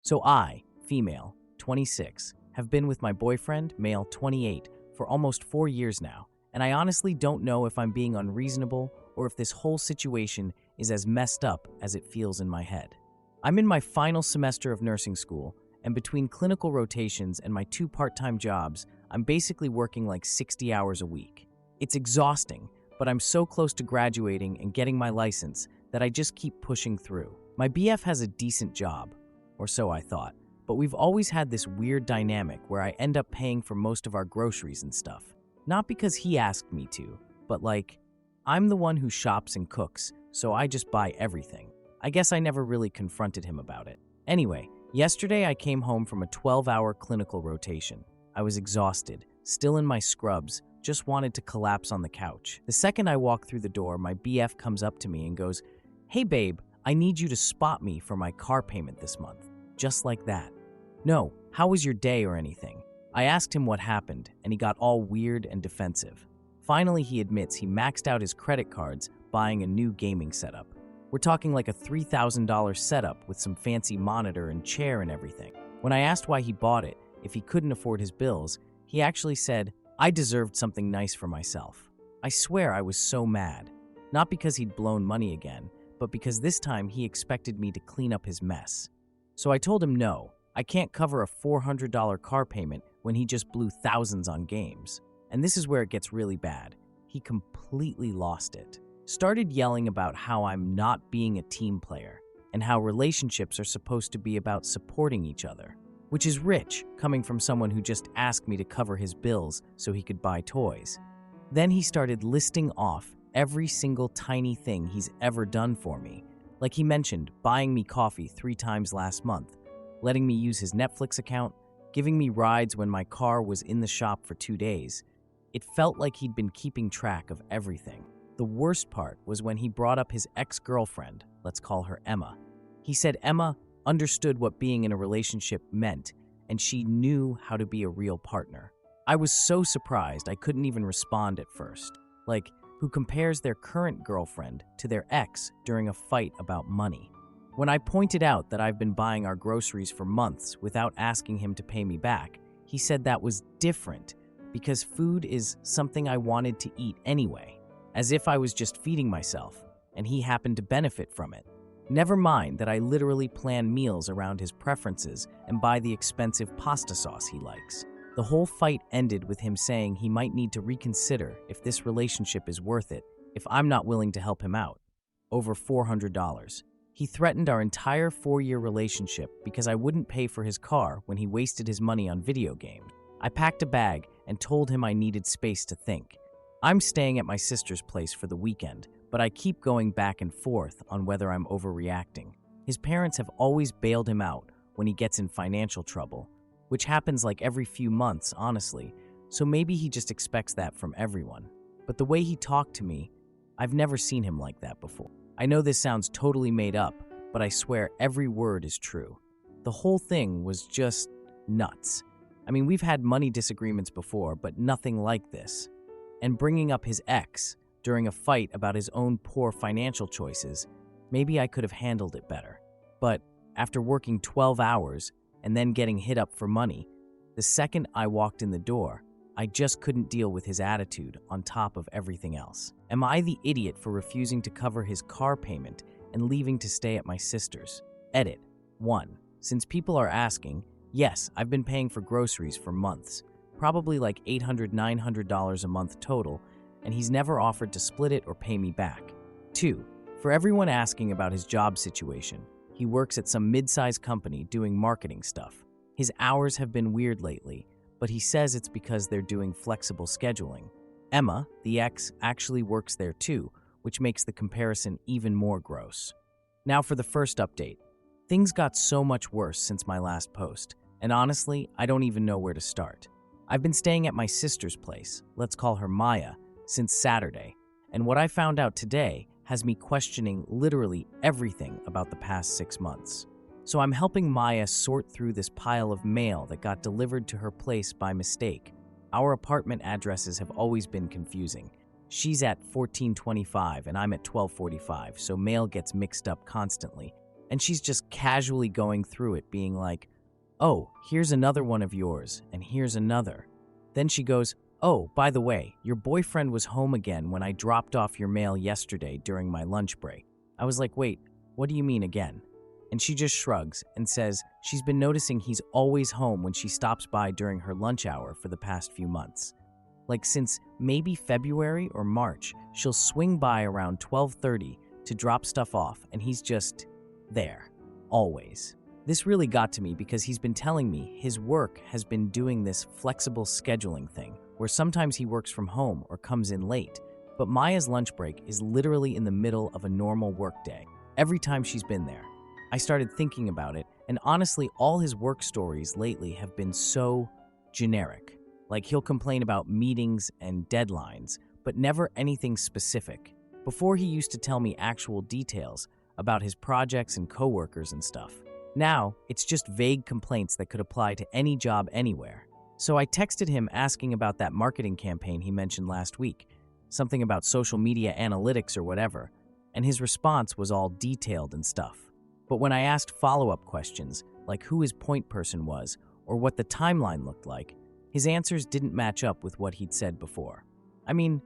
So I, female, 26, have been with my boyfriend, male, 28, for almost 4 years now, and I honestly don't know if I'm being unreasonable or if this whole situation is as messed up as it feels in my head. I'm in my final semester of nursing school, and between clinical rotations and my 2 part-time jobs, I'm basically working like 60 hours a week. It's exhausting, but I'm so close to graduating and getting my license that I just keep pushing through. My BF has a decent job, or so I thought, but we've always had this weird dynamic where I end up paying for most of our groceries and stuff. Not because he asked me to, but I'm the one who shops and cooks, so I just buy everything. I guess I never really confronted him about it. Anyway, yesterday I came home from a 12-hour clinical rotation. I was exhausted, still in my scrubs, just wanted to collapse on the couch. The second I walk through the door, my BF comes up to me and goes, "Hey babe, I need you to spot me for my car payment this month." Just like that. No, how was your day or anything? I asked him what happened, and he got all weird and defensive. Finally, he admits he maxed out his credit cards buying a new gaming setup. We're talking like a $3,000 setup with some fancy monitor and chair and everything. When I asked why he bought it, if he couldn't afford his bills, he actually said, I deserved something nice for myself. I swear I was so mad. Not because he'd blown money again, but because this time he expected me to clean up his mess. So I told him no, I can't cover a $400 car payment when he just blew thousands on games. And this is where it gets really bad. He completely lost it. Started yelling about how I'm not being a team player and how relationships are supposed to be about supporting each other, which is rich coming from someone who just asked me to cover his bills so he could buy toys. Then he started listing off every single tiny thing he's ever done for me. Like he mentioned, buying me coffee 3 times last month, letting me use his Netflix account, giving me rides when my car was in the shop for 2 days. It felt like he'd been keeping track of everything. The worst part was when he brought up his ex-girlfriend, let's call her Emma. He said Emma understood what being in a relationship meant, and she knew how to be a real partner. I was so surprised I couldn't even respond at first. Like, who compares their current girlfriend to their ex during a fight about money? When I pointed out that I've been buying our groceries for months without asking him to pay me back, he said that was different because food is something I wanted to eat anyway. As if I was just feeding myself, and he happened to benefit from it. Never mind that I literally plan meals around his preferences and buy the expensive pasta sauce he likes. The whole fight ended with him saying he might need to reconsider if this relationship is worth it if I'm not willing to help him out. Over $400. He threatened our entire 4-year relationship because I wouldn't pay for his car when he wasted his money on video games. I packed a bag and told him I needed space to think. I'm staying at my sister's place for the weekend, but I keep going back and forth on whether I'm overreacting. His parents have always bailed him out when he gets in financial trouble, which happens like every few months, honestly, so maybe he just expects that from everyone. But the way he talked to me, I've never seen him like that before. I know this sounds totally made up, but I swear every word is true. The whole thing was just nuts. I mean, we've had money disagreements before, but nothing like this. And bringing up his ex during a fight about his own poor financial choices, maybe I could have handled it better. But after working 12 hours and then getting hit up for money, the second I walked in the door, I just couldn't deal with his attitude on top of everything else. Am I the idiot for refusing to cover his car payment and leaving to stay at my sister's? Edit. 1. Since people are asking, yes, I've been paying for groceries for months. Probably like $800, $900 a month total, and he's never offered to split it or pay me back. 2. For everyone asking about his job situation, he works at some mid-sized company doing marketing stuff. His hours have been weird lately, but he says it's because they're doing flexible scheduling. Emma, the ex, actually works there too, which makes the comparison even more gross. Now for the first update. Things got so much worse since my last post, and honestly, I don't even know where to start. I've been staying at my sister's place, let's call her Maya, since Saturday, and what I found out today has me questioning literally everything about the past 6 months. So I'm helping Maya sort through this pile of mail that got delivered to her place by mistake. Our apartment addresses have always been confusing. She's at 1425 and I'm at 1245, so mail gets mixed up constantly. And she's just casually going through it, being like, "Oh, here's another one of yours, and here's another." Then she goes, "Oh, by the way, your boyfriend was home again when I dropped off your mail yesterday during my lunch break." I was like, "Wait, what do you mean again?" And she just shrugs and says she's been noticing he's always home when she stops by during her lunch hour for the past few months. Like since maybe February or March, she'll swing by around 12:30 to drop stuff off, and he's just there, always. This really got to me because he's been telling me his work has been doing this flexible scheduling thing, where sometimes he works from home or comes in late, but Maya's lunch break is literally in the middle of a normal workday, every time she's been there. I started thinking about it, and honestly, all his work stories lately have been so generic. Like he'll complain about meetings and deadlines, but never anything specific. Before he used to tell me actual details about his projects and coworkers and stuff. Now, it's just vague complaints that could apply to any job anywhere. So I texted him asking about that marketing campaign he mentioned last week, something about social media analytics or whatever, and his response was all detailed and stuff. But when I asked follow-up questions, like who his point person was or what the timeline looked like, his answers didn't match up with what he'd said before. I mean,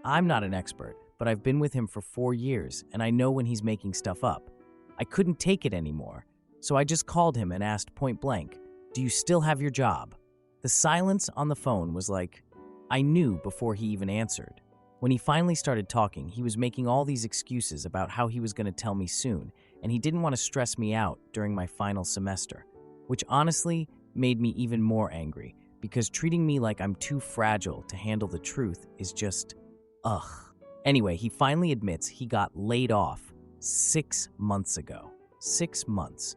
I'm not an expert, but I've been with him for 4 years, and I know when he's making stuff up. I couldn't take it anymore, so I just called him and asked point blank, "Do you still have your job?" The silence on the phone was like, I knew before he even answered. When he finally started talking, he was making all these excuses about how he was going to tell me soon, and he didn't want to stress me out during my final semester, which honestly made me even more angry, because treating me like I'm too fragile to handle the truth is just, ugh. Anyway, he finally admits he got laid off 6 months ago. 6 months.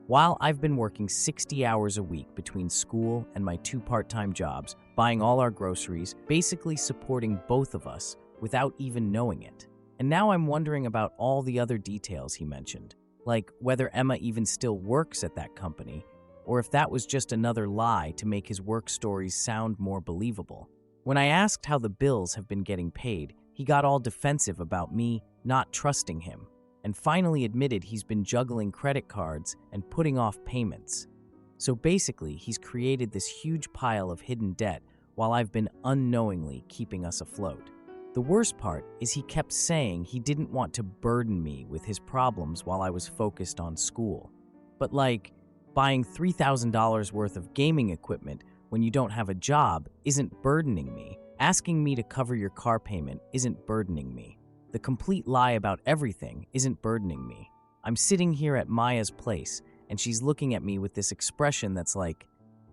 While I've been working 60 hours a week between school and my 2 part-time jobs, buying all our groceries, basically supporting both of us without even knowing it. And now I'm wondering about all the other details he mentioned, like whether Emma even still works at that company, or if that was just another lie to make his work stories sound more believable. When I asked how the bills have been getting paid, he got all defensive about me not trusting him, and finally admitted he's been juggling credit cards and putting off payments. So basically, he's created this huge pile of hidden debt while I've been unknowingly keeping us afloat. The worst part is he kept saying he didn't want to burden me with his problems while I was focused on school. But like, buying $3,000 worth of gaming equipment when you don't have a job isn't burdening me. Asking me to cover your car payment isn't burdening me. The complete lie about everything isn't burdening me. I'm sitting here at Maya's place, and she's looking at me with this expression that's like,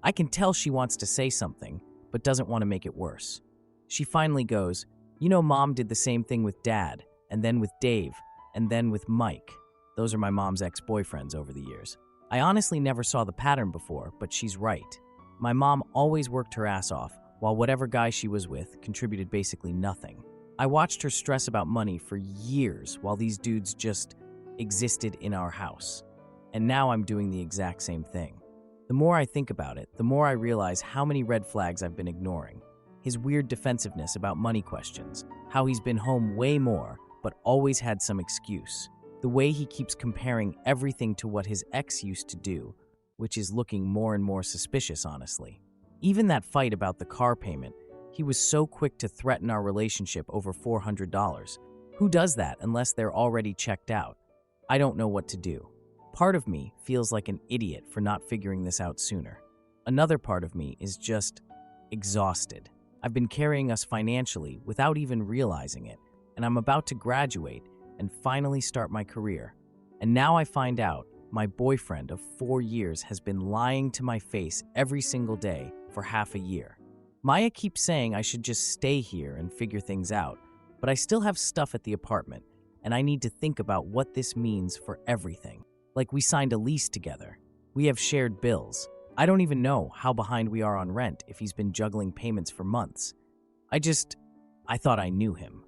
I can tell she wants to say something, but doesn't want to make it worse. She finally goes, "You know, Mom did the same thing with Dad, and then with Dave, and then with Mike." Those are my mom's ex-boyfriends over the years. I honestly never saw the pattern before, but she's right. My mom always worked her ass off, while whatever guy she was with contributed basically nothing. I watched her stress about money for years while these dudes just existed in our house. And now I'm doing the exact same thing. The more I think about it, the more I realize how many red flags I've been ignoring. His weird defensiveness about money questions, how he's been home way more, but always had some excuse. The way he keeps comparing everything to what his ex used to do, which is looking more and more suspicious, honestly. Even that fight about the car payment, he was so quick to threaten our relationship over $400. Who does that unless they're already checked out? I don't know what to do. Part of me feels like an idiot for not figuring this out sooner. Another part of me is just exhausted. I've been carrying us financially without even realizing it, and I'm about to graduate and finally start my career. And now I find out my boyfriend of 4 years has been lying to my face every single day for half a year. Maya keeps saying I should just stay here and figure things out, but I still have stuff at the apartment, and I need to think about what this means for everything. Like, we signed a lease together. We have shared bills. I don't even know how behind we are on rent if he's been juggling payments for months. I thought I knew him,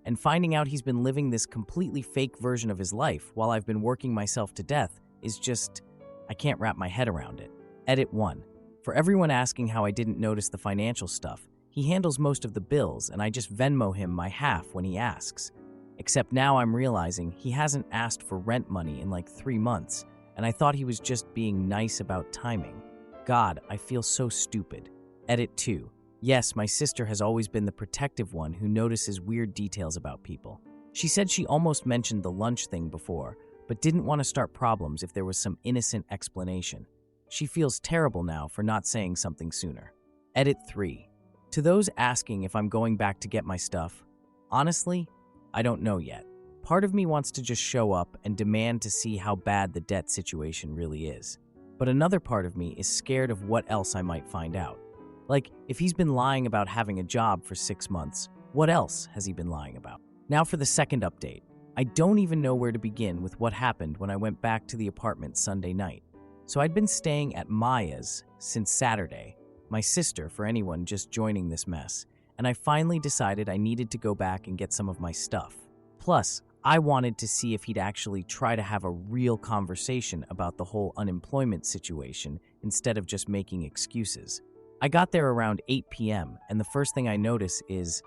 and finding out he's been living this completely fake version of his life while I've been working myself to death is just, I can't wrap my head around it. Edit 1. For everyone asking how I didn't notice the financial stuff, he handles most of the bills and I just Venmo him my half when he asks. Except now I'm realizing he hasn't asked for rent money in like 3 months, and I thought he was just being nice about timing. God, I feel so stupid. Edit 2. Yes, my sister has always been the protective one who notices weird details about people. She said she almost mentioned the lunch thing before, but didn't want to start problems if there was some innocent explanation. She feels terrible now for not saying something sooner. Edit 3. To those asking if I'm going back to get my stuff, honestly, I don't know yet. Part of me wants to just show up and demand to see how bad the debt situation really is. But another part of me is scared of what else I might find out. Like, if he's been lying about having a job for 6 months, what else has he been lying about? Now for the second update. I don't even know where to begin with what happened when I went back to the apartment Sunday night. So I'd been staying at Maya's since Saturday, my sister for anyone just joining this mess, and I finally decided I needed to go back and get some of my stuff. Plus, I wanted to see if he'd actually try to have a real conversation about the whole unemployment situation instead of just making excuses. I got there around 8 p.m., and the first thing I notice is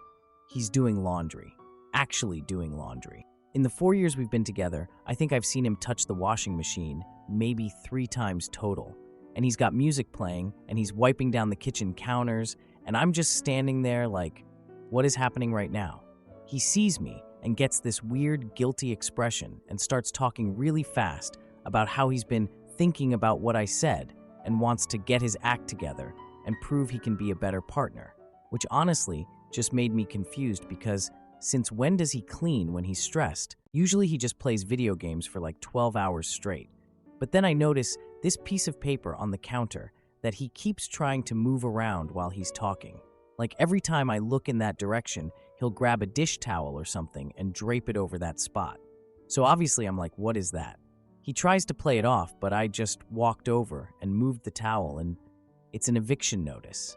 he's doing laundry. Actually doing laundry. In the 4 years we've been together, I think I've seen him touch the washing machine maybe 3 times total. And he's got music playing, and he's wiping down the kitchen counters, and I'm just standing there like, what is happening right now? He sees me and gets this weird, guilty expression and starts talking really fast about how he's been thinking about what I said and wants to get his act together and prove he can be a better partner, which honestly just made me confused because since when does he clean when he's stressed? Usually he just plays video games for like 12 hours straight. But then I notice this piece of paper on the counter that he keeps trying to move around while he's talking. Like every time I look in that direction, he'll grab a dish towel or something and drape it over that spot. So obviously I'm like, what is that? He tries to play it off, but I just walked over and moved the towel, and it's an eviction notice,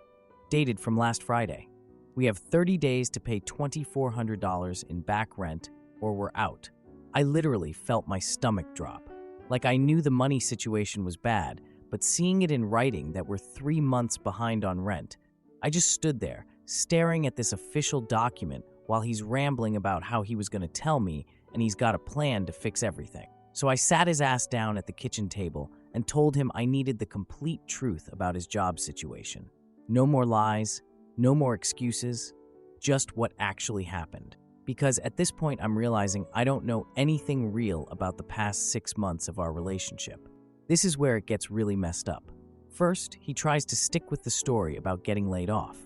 dated from last Friday. We have 30 days to pay $2,400 in back rent or we're out. I literally felt my stomach drop. Like I knew the money situation was bad, but seeing it in writing that we're 3 months behind on rent, I just stood there, staring at this official document while he's rambling about how he was going to tell me and he's got a plan to fix everything. So I sat his ass down at the kitchen table and told him I needed the complete truth about his job situation. No more lies, no more excuses, just what actually happened. Because at this point I'm realizing I don't know anything real about the past 6 months of our relationship. This is where it gets really messed up. First, he tries to stick with the story about getting laid off.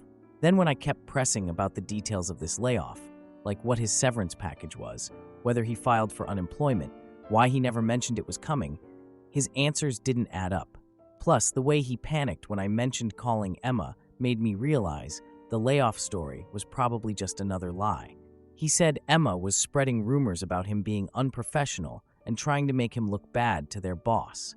Then when I kept pressing about the details of this layoff, like what his severance package was, whether he filed for unemployment, why he never mentioned it was coming, his answers didn't add up. Plus, the way he panicked when I mentioned calling Emma made me realize the layoff story was probably just another lie. He said Emma was spreading rumors about him being unprofessional and trying to make him look bad to their boss.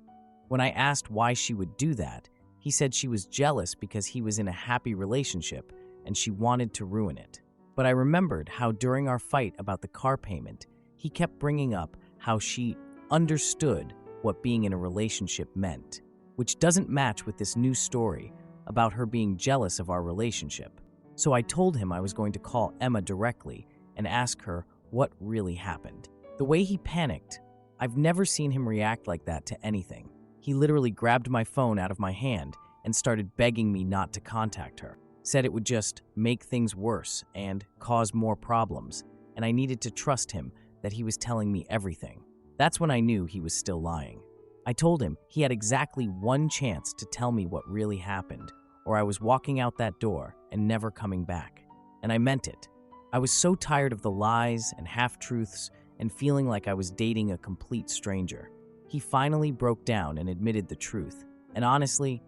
When I asked why she would do that, he said she was jealous because he was in a happy relationship and she wanted to ruin it. But I remembered how during our fight about the car payment, he kept bringing up how she understood what being in a relationship meant, which doesn't match with this new story about her being jealous of our relationship. So I told him I was going to call Emma directly and ask her what really happened. The way he panicked, I've never seen him react like that to anything. He literally grabbed my phone out of my hand and started begging me not to contact her. Said it would just make things worse and cause more problems, and I needed to trust him that he was telling me everything. That's when I knew he was still lying. I told him he had exactly 1 chance to tell me what really happened, or I was walking out that door and never coming back. And I meant it. I was so tired of the lies and half-truths and feeling like I was dating a complete stranger. He finally broke down and admitted the truth. And honestly,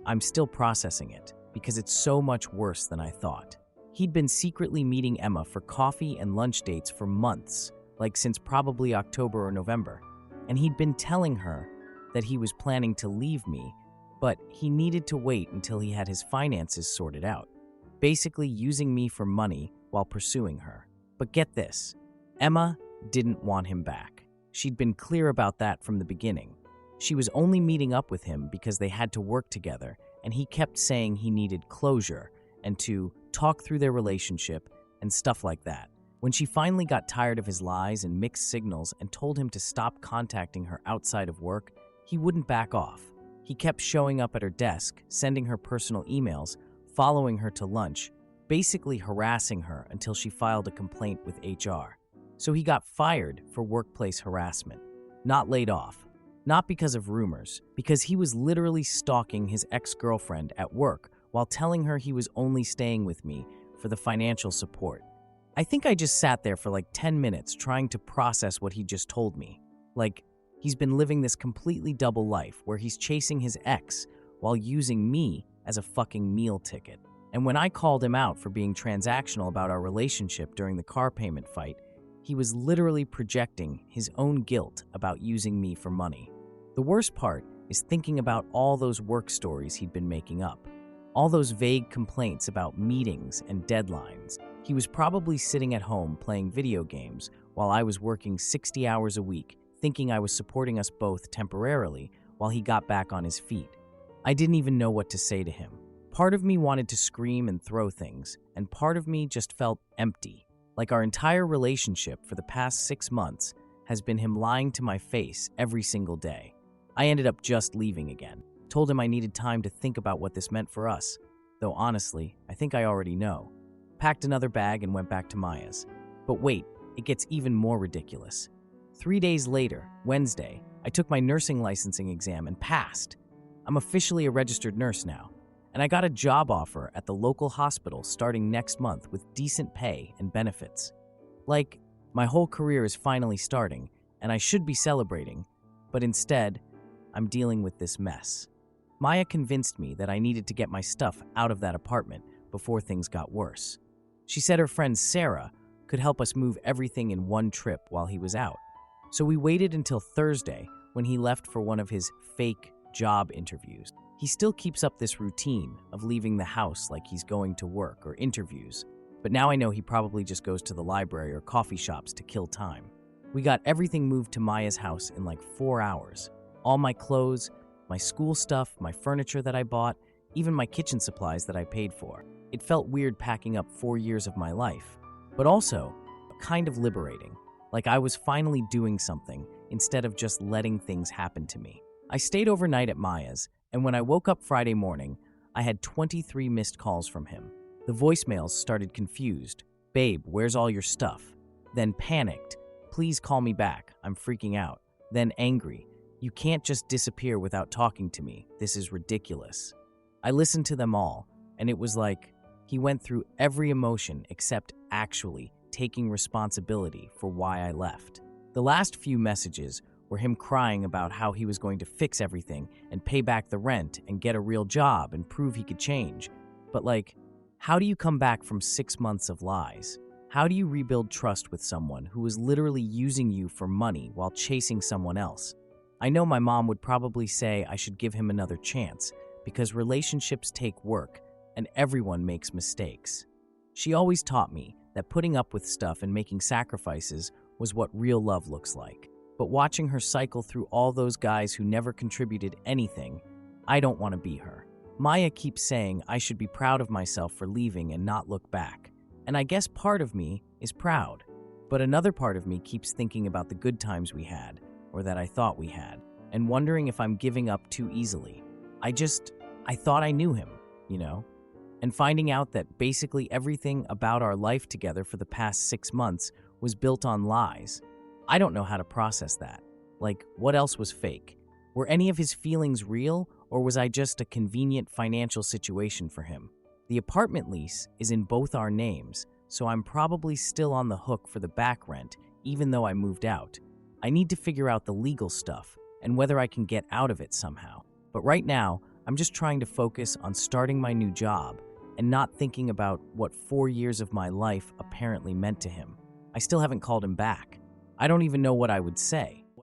I'm still processing it because it's so much worse than I thought. He'd been secretly meeting Emma for coffee and lunch dates for months, like since probably October or November. And he'd been telling her that he was planning to leave me, but he needed to wait until he had his finances sorted out, basically using me for money while pursuing her. But get this, Emma didn't want him back. She'd been clear about that from the beginning. She was only meeting up with him because they had to work together, and he kept saying he needed closure and to talk through their relationship and stuff like that. When she finally got tired of his lies and mixed signals and told him to stop contacting her outside of work, he wouldn't back off. He kept showing up at her desk, sending her personal emails, following her to lunch, basically harassing her until she filed a complaint with HR. So he got fired for workplace harassment, not laid off. Not because of rumors, because he was literally stalking his ex-girlfriend at work while telling her he was only staying with me for the financial support. I think I just sat there for like 10 minutes trying to process what he just told me. Like, he's been living this completely double life where he's chasing his ex while using me as a fucking meal ticket. And when I called him out for being transactional about our relationship during the car payment fight, he was literally projecting his own guilt about using me for money. The worst part is thinking about all those work stories he'd been making up. All those vague complaints about meetings and deadlines. He was probably sitting at home playing video games while I was working 60 hours a week, thinking I was supporting us both temporarily while he got back on his feet. I didn't even know what to say to him. Part of me wanted to scream and throw things, and part of me just felt empty. Like our entire relationship for the past 6 months has been him lying to my face every single day. I ended up just leaving again. Told him I needed time to think about what this meant for us. Though honestly, I think I already know. Packed another bag and went back to Maya's. But wait, it gets even more ridiculous. 3 days later, Wednesday, I took my nursing licensing exam and passed. I'm officially a registered nurse now. And I got a job offer at the local hospital starting next month with decent pay and benefits. Like, my whole career is finally starting, and I should be celebrating, but instead, I'm dealing with this mess. Maya convinced me that I needed to get my stuff out of that apartment before things got worse. She said her friend Sarah could help us move everything in one trip while he was out. So we waited until Thursday when he left for one of his fake job interviews. He still keeps up this routine of leaving the house like he's going to work or interviews, but now I know he probably just goes to the library or coffee shops to kill time. We got everything moved to Maya's house in like 4 hours. All my clothes, my school stuff, my furniture that I bought, even my kitchen supplies that I paid for. It felt weird packing up 4 years of my life, but also kind of liberating, like I was finally doing something instead of just letting things happen to me. I stayed overnight at Maya's, and when I woke up Friday morning, I had 23 missed calls from him. The voicemails started confused. "Babe, where's all your stuff?" Then panicked. "Please call me back. I'm freaking out." Then angry. "You can't just disappear without talking to me. This is ridiculous." I listened to them all, and it was like he went through every emotion except actually taking responsibility for why I left. The last few messages were him crying about how he was going to fix everything and pay back the rent and get a real job and prove he could change. But like, how do you come back from 6 months of lies? How do you rebuild trust with someone who is literally using you for money while chasing someone else? I know my mom would probably say I should give him another chance because relationships take work and everyone makes mistakes. She always taught me that putting up with stuff and making sacrifices was what real love looks like. But watching her cycle through all those guys who never contributed anything, I don't want to be her. Maya keeps saying I should be proud of myself for leaving and not look back. And I guess part of me is proud. But another part of me keeps thinking about the good times we had, or that I thought we had, and wondering if I'm giving up too easily. I thought I knew him, you know? And finding out that basically everything about our life together for the past 6 months was built on lies. I don't know how to process that. Like, what else was fake? Were any of his feelings real, or was I just a convenient financial situation for him? The apartment lease is in both our names, so I'm probably still on the hook for the back rent, even though I moved out. I need to figure out the legal stuff and whether I can get out of it somehow. But right now, I'm just trying to focus on starting my new job and not thinking about what 4 years of my life apparently meant to him. I still haven't called him back. I don't even know what I would say.